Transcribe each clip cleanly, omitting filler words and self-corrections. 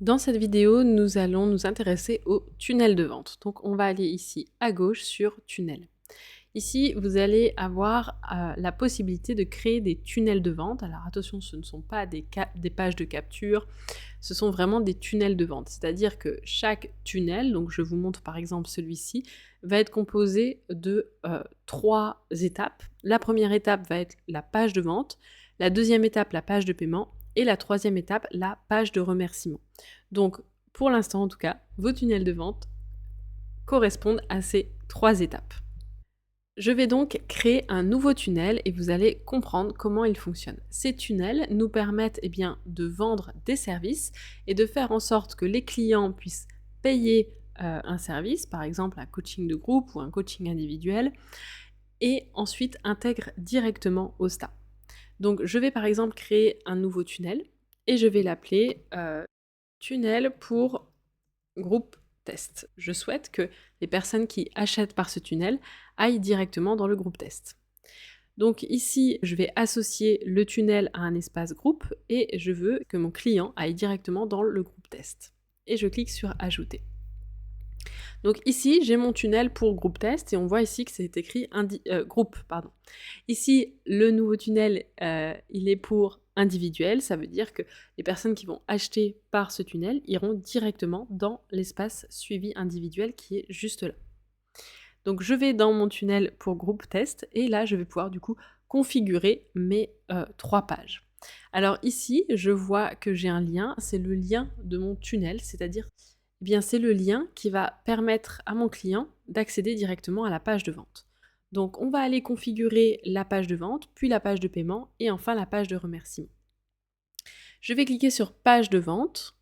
Dans cette vidéo, nous allons nous intéresser au tunnel de vente. Donc on va aller ici à gauche sur tunnel. Ici, vous allez avoir la possibilité de créer des tunnels de vente. Alors attention, ce ne sont pas des pages de capture, ce sont vraiment des tunnels de vente. C'est-à-dire que chaque tunnel, donc je vous montre par exemple celui-ci, va être composé de 3 étapes. La première étape va être la page de vente, la deuxième étape, la page de paiement, et la troisième étape, la page de remerciement. Donc, pour l'instant en tout cas, vos tunnels de vente correspondent à ces 3 étapes. Je vais donc créer un nouveau tunnel et vous allez comprendre comment il fonctionne. Ces tunnels nous permettent de vendre des services et de faire en sorte que les clients puissent payer un service, par exemple un coaching de groupe ou un coaching individuel, et ensuite intègrent directement Osta. Donc je vais par exemple créer un nouveau tunnel et je vais l'appeler tunnel pour groupe test. Je souhaite que les personnes qui achètent par ce tunnel aillent directement dans le groupe test. Donc ici, je vais associer le tunnel à un espace groupe et je veux que mon client aille directement dans le groupe test. Et je clique sur ajouter. Donc ici, j'ai mon tunnel pour groupe test et on voit ici que c'est écrit groupe. Ici, le nouveau tunnel, il est pour individuel, ça veut dire que les personnes qui vont acheter par ce tunnel iront directement dans l'espace suivi individuel qui est juste là. Donc je vais dans mon tunnel pour groupe test et là je vais pouvoir du coup configurer mes 3 pages. Alors ici, je vois que j'ai un lien, c'est le lien de mon tunnel, c'est-à-dire c'est le lien qui va permettre à mon client d'accéder directement à la page de vente. Donc on va aller configurer la page de vente, puis la page de paiement et enfin la page de remerciement. Je vais cliquer sur page de vente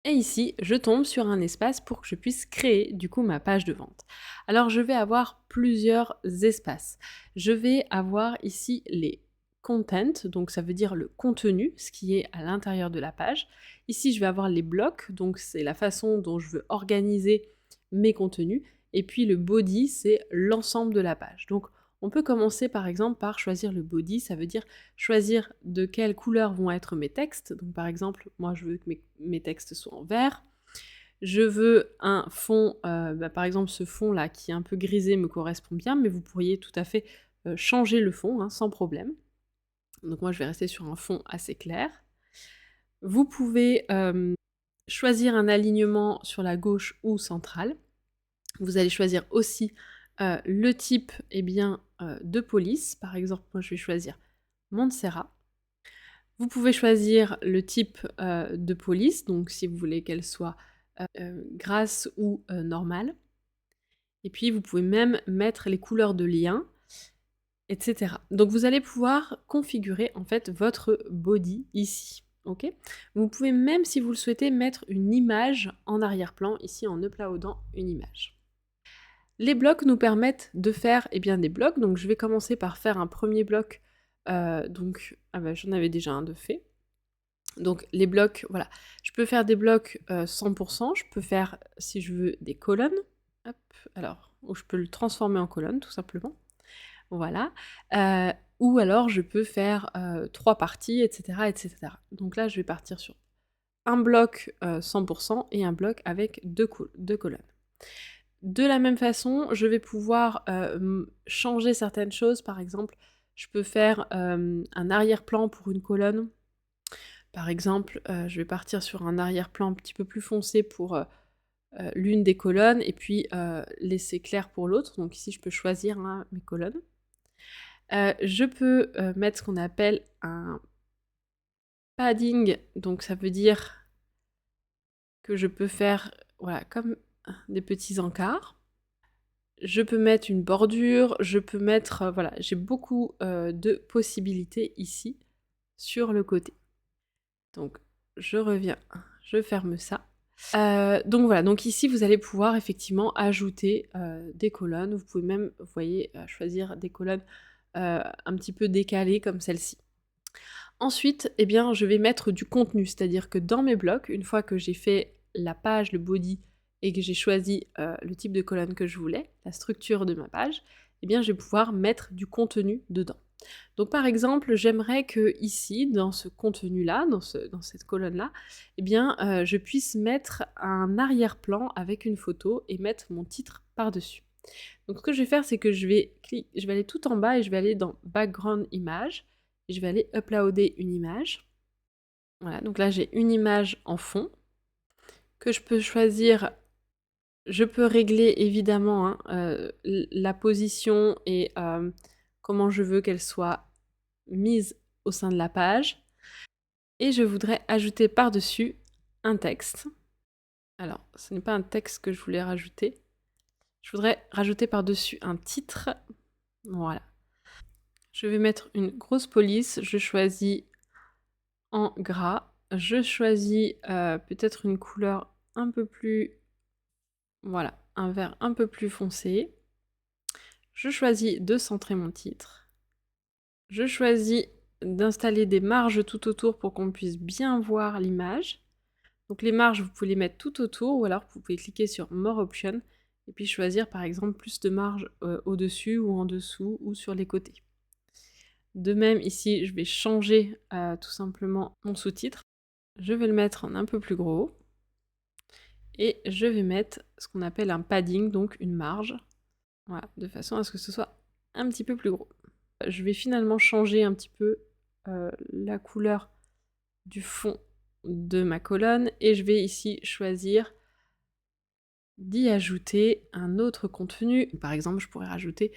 et ici je tombe sur un espace pour que je puisse créer du coup ma page de vente. Alors je vais avoir plusieurs espaces. Je vais avoir ici les content, donc ça veut dire le contenu, ce qui est à l'intérieur de la page. Ici je vais avoir les blocs, donc c'est la façon dont je veux organiser mes contenus. Et puis le body, c'est l'ensemble de la page. Donc on peut commencer par exemple par choisir le body, ça veut dire choisir de quelle couleur vont être mes textes. Donc par exemple, moi je veux que mes textes soient en vert. Je veux un fond, par exemple ce fond là qui est un peu grisé me correspond bien, mais vous pourriez tout à fait changer le fond sans problème. Donc moi je vais rester sur un fond assez clair. Vous pouvez choisir un alignement sur la gauche ou centrale. Vous allez choisir aussi le type de police. Par exemple, moi je vais choisir Montserrat. Vous pouvez choisir le type de police, donc si vous voulez qu'elle soit grasse ou normale. Et puis vous pouvez même mettre les couleurs de lien, etc. Donc vous allez pouvoir configurer en fait votre body ici. Okay, vous pouvez même, si vous le souhaitez, mettre une image en arrière-plan, ici en uploadant une image. Les blocs nous permettent de faire des blocs, donc je vais commencer par faire un premier bloc, j'en avais déjà un de fait. Donc les blocs, voilà, je peux faire des blocs 100%, je peux faire, si je veux, des colonnes, hop, alors, ou je peux le transformer en colonne, tout simplement, voilà, ou alors je peux faire 3 parties, etc., etc. Donc là, je vais partir sur un bloc 100% et un bloc avec deux colonnes. De la même façon, je vais pouvoir changer certaines choses. Par exemple, je peux faire un arrière-plan pour une colonne. Par exemple, je vais partir sur un arrière-plan un petit peu plus foncé pour l'une des colonnes et puis laisser clair pour l'autre. Donc ici, je peux choisir mes colonnes. Je peux mettre ce qu'on appelle un padding. Donc ça veut dire que je peux faire comme des petits encarts. Je peux mettre une bordure, je peux mettre... j'ai beaucoup de possibilités ici sur le côté. Donc je reviens, je ferme ça. Donc ici vous allez pouvoir effectivement ajouter des colonnes. Vous pouvez même, vous voyez, choisir des colonnes un petit peu décalées comme celle-ci. Ensuite, je vais mettre du contenu, c'est-à-dire que dans mes blocs, une fois que j'ai fait la page, le body, et que j'ai choisi le type de colonne que je voulais, la structure de ma page, je vais pouvoir mettre du contenu dedans. Donc par exemple, j'aimerais que ici, dans ce contenu-là, dans cette colonne-là, eh bien, je puisse mettre un arrière-plan avec une photo et mettre mon titre par-dessus. Donc ce que je vais faire, c'est que je vais aller tout en bas et je vais aller dans Background Image et je vais aller uploader une image. Voilà, donc là j'ai une image en fond que je peux choisir. Je peux régler évidemment hein, la position et comment je veux qu'elle soit mise au sein de la page. Et je voudrais ajouter par-dessus un texte. Alors, ce n'est pas un texte que je voulais rajouter. Je voudrais rajouter par-dessus un titre. Voilà. Je vais mettre une grosse police. Je choisis en gras. Je choisis peut-être une couleur un peu plus... Voilà, un vert un peu plus foncé. Je choisis de centrer mon titre. Je choisis d'installer des marges tout autour pour qu'on puisse bien voir l'image. Donc les marges, vous pouvez les mettre tout autour ou alors vous pouvez cliquer sur More Options et puis choisir par exemple plus de marge au-dessus ou en dessous ou sur les côtés. De même ici, je vais changer tout simplement mon sous-titre. Je vais le mettre en un peu plus gros et je vais mettre ce qu'on appelle un padding, donc une marge. Voilà, de façon à ce que ce soit un petit peu plus gros. Je vais finalement changer un petit peu la couleur du fond de ma colonne et je vais ici choisir d'y ajouter un autre contenu. Par exemple, je pourrais rajouter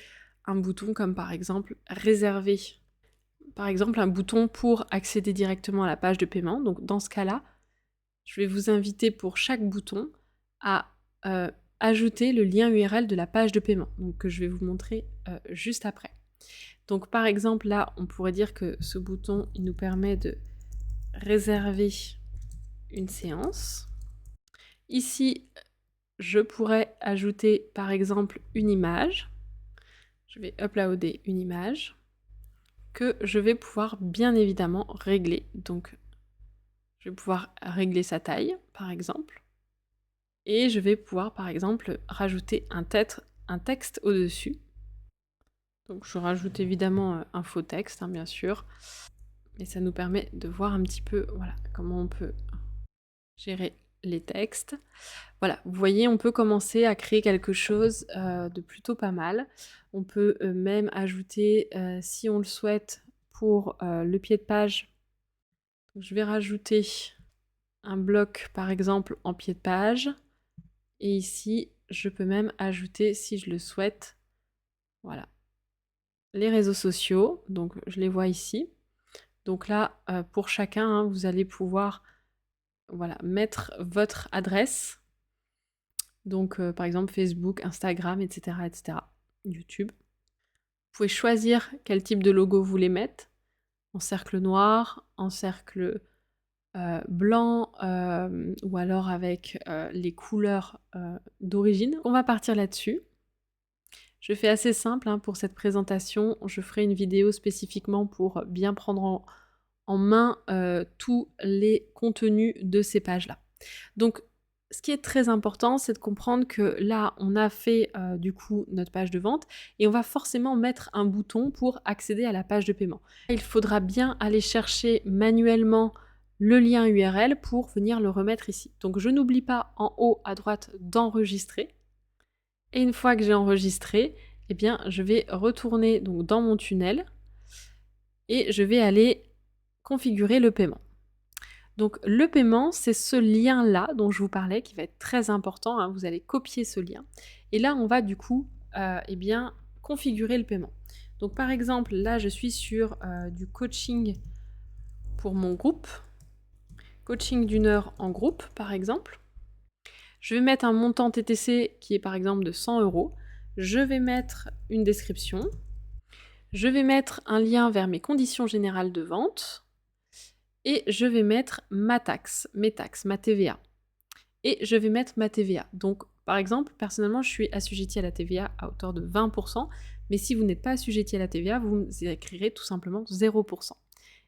un bouton comme par exemple réserver. Par exemple, un bouton pour accéder directement à la page de paiement. Donc dans ce cas-là, je vais vous inviter pour chaque bouton à ajouter le lien URL de la page de paiement, donc que je vais vous montrer juste après. Donc par exemple, là, on pourrait dire que ce bouton, il nous permet de réserver une séance. Ici, je pourrais ajouter par exemple une image. Je vais uploader une image que je vais pouvoir bien évidemment régler. Donc, je vais pouvoir régler sa taille, par exemple. Et je vais pouvoir, par exemple, rajouter un texte au-dessus. Donc, je rajoute évidemment un faux texte, hein, bien sûr. Et ça nous permet de voir un petit peu voilà, comment on peut gérer les textes. Voilà, vous voyez, on peut commencer à créer quelque chose de plutôt pas mal. On peut même ajouter, si on le souhaite, pour le pied de page. Donc, je vais rajouter un bloc, par exemple, en pied de page. Et ici, je peux même ajouter, si je le souhaite, voilà, les réseaux sociaux. Donc, je les vois ici. Donc là, pour chacun, hein, vous allez pouvoir voilà, mettre votre adresse. Donc, par exemple, Facebook, Instagram, etc., etc., YouTube. Vous pouvez choisir quel type de logo vous voulez mettre, en cercle noir, en cercle blanc, ou alors avec les couleurs d'origine. On va partir là-dessus. Je fais assez simple hein, pour cette présentation. Je ferai une vidéo spécifiquement pour bien prendre en main tous les contenus de ces pages-là. Donc, ce qui est très important, c'est de comprendre que là, on a fait du coup notre page de vente et on va forcément mettre un bouton pour accéder à la page de paiement. Il faudra bien aller chercher manuellement le lien URL pour venir le remettre ici. Donc, je n'oublie pas en haut à droite d'enregistrer. Et une fois que j'ai enregistré, eh bien, je vais retourner donc, dans mon tunnel et je vais aller configurer le paiement. Donc le paiement, c'est ce lien-là dont je vous parlais qui va être très important. Hein, vous allez copier ce lien. Et là, on va du coup eh bien, configurer le paiement. Donc par exemple, là, je suis sur du coaching pour mon groupe. Coaching d'1 heure en groupe, par exemple. Je vais mettre un montant TTC qui est par exemple de 100 €. Je vais mettre une description. Je vais mettre un lien vers mes conditions générales de vente. Et je vais mettre ma taxe, mes taxes, ma TVA. Et je vais mettre ma TVA. Donc, par exemple, personnellement, je suis assujettie à la TVA à hauteur de 20%, mais si vous n'êtes pas assujetti à la TVA, vous écrirez tout simplement 0%.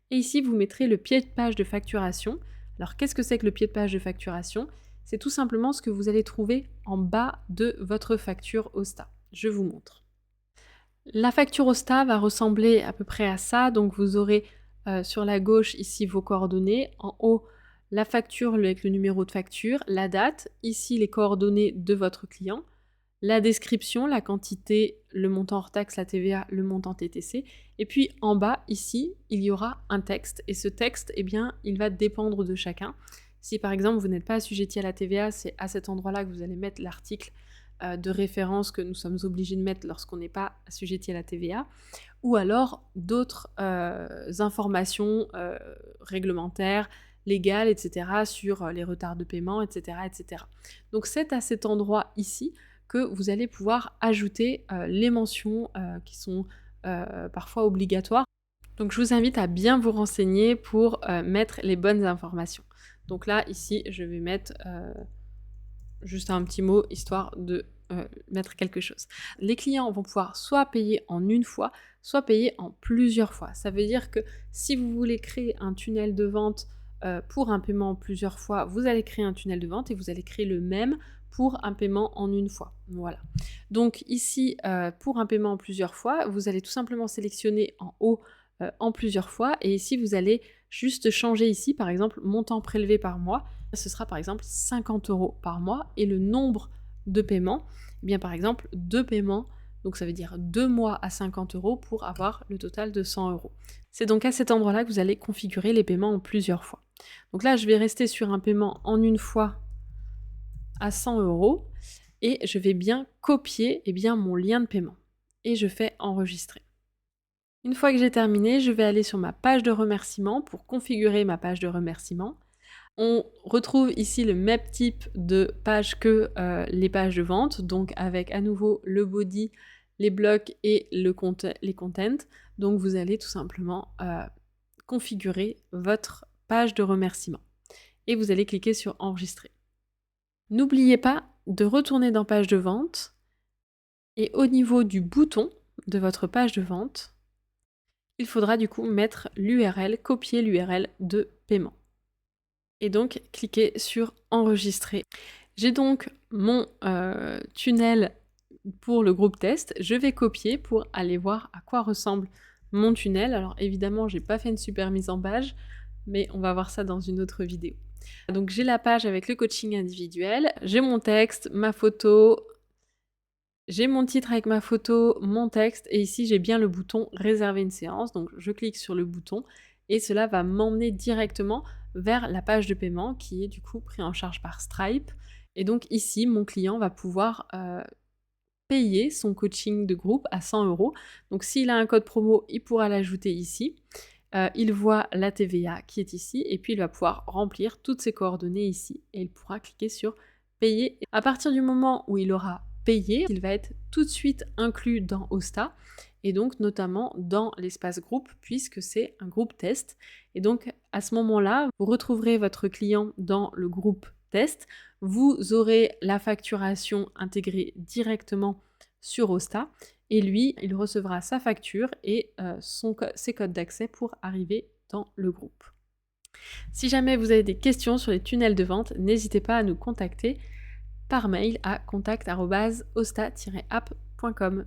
Et ici, vous mettrez le pied de page de facturation. Alors, qu'est-ce que c'est que le pied de page de facturation? C'est tout simplement ce que vous allez trouver en bas de votre facture Osta. Je vous montre. La facture Osta va ressembler à peu près à ça, donc vous aurez sur la gauche ici vos coordonnées, en haut la facture avec le numéro de facture, la date, ici les coordonnées de votre client, la description, la quantité, le montant hors taxe, la TVA, le montant TTC, et puis en bas ici il y aura un texte, et ce texte, eh bien, il va dépendre de chacun. Si par exemple vous n'êtes pas assujetti à la TVA, c'est à cet endroit-là que vous allez mettre l'article de référence que nous sommes obligés de mettre lorsqu'on n'est pas assujetti à la TVA, ou alors d'autres informations réglementaires, légales, etc., sur les retards de paiement, etc., etc. Donc c'est à cet endroit ici que vous allez pouvoir ajouter les mentions qui sont parfois obligatoires. Donc je vous invite à bien vous renseigner pour mettre les bonnes informations. Donc là, ici, je vais mettre juste un petit mot, histoire de mettre quelque chose. Les clients vont pouvoir soit payer en une fois, soit payer en plusieurs fois. Ça veut dire que si vous voulez créer un tunnel de vente pour un paiement en plusieurs fois, vous allez créer un tunnel de vente et vous allez créer le même pour un paiement en une fois. Voilà. Donc ici, pour un paiement en plusieurs fois, vous allez tout simplement sélectionner en haut en plusieurs fois, et ici vous allez juste changer ici, par exemple, montant prélevé par mois, ce sera par exemple 50 € par mois, et le nombre de paiements, eh bien par exemple 2 paiements, donc ça veut dire 2 mois à 50 € pour avoir le total de 100 €. C'est donc à cet endroit-là que vous allez configurer les paiements en plusieurs fois. Donc là je vais rester sur un paiement en une fois à 100 €, et je vais bien copier mon lien de paiement, et je fais enregistrer. Une fois que j'ai terminé, je vais aller sur ma page de remerciement pour configurer ma page de remerciement. On retrouve ici le même type de page que les pages de vente, donc avec à nouveau le body, les blocs et les contents. Donc vous allez tout simplement configurer votre page de remerciement. Et vous allez cliquer sur enregistrer. N'oubliez pas de retourner dans page de vente, et au niveau du bouton de votre page de vente, il faudra du coup mettre l'URL, copier l'URL de paiement. Et donc cliquer sur enregistrer. J'ai donc mon tunnel pour le groupe test. Je vais copier pour aller voir à quoi ressemble mon tunnel. Alors évidemment, j'ai pas fait une super mise en page, mais on va voir ça dans une autre vidéo. Donc j'ai la page avec le coaching individuel, j'ai mon texte, ma photo, j'ai mon titre avec ma photo, mon texte, et ici j'ai bien le bouton réserver une séance. Donc je clique sur le bouton et cela va m'emmener directement vers la page de paiement qui est du coup pris en charge par Stripe. Et donc ici, mon client va pouvoir payer son coaching de groupe à 100 €. Donc s'il a un code promo, il pourra l'ajouter ici. Il voit la TVA qui est ici, et puis il va pouvoir remplir toutes ses coordonnées ici, et il pourra cliquer sur payer. À partir du moment où il aura payé, il va être tout de suite inclus dans Osta, et donc notamment dans l'espace groupe, puisque c'est un groupe test. Et donc à ce moment-là, vous retrouverez votre client dans le groupe test, vous aurez la facturation intégrée directement sur Osta, et lui, il recevra sa facture et ses codes d'accès pour arriver dans le groupe. Si jamais vous avez des questions sur les tunnels de vente, n'hésitez pas à nous contacter par mail à contact@osta-app.com.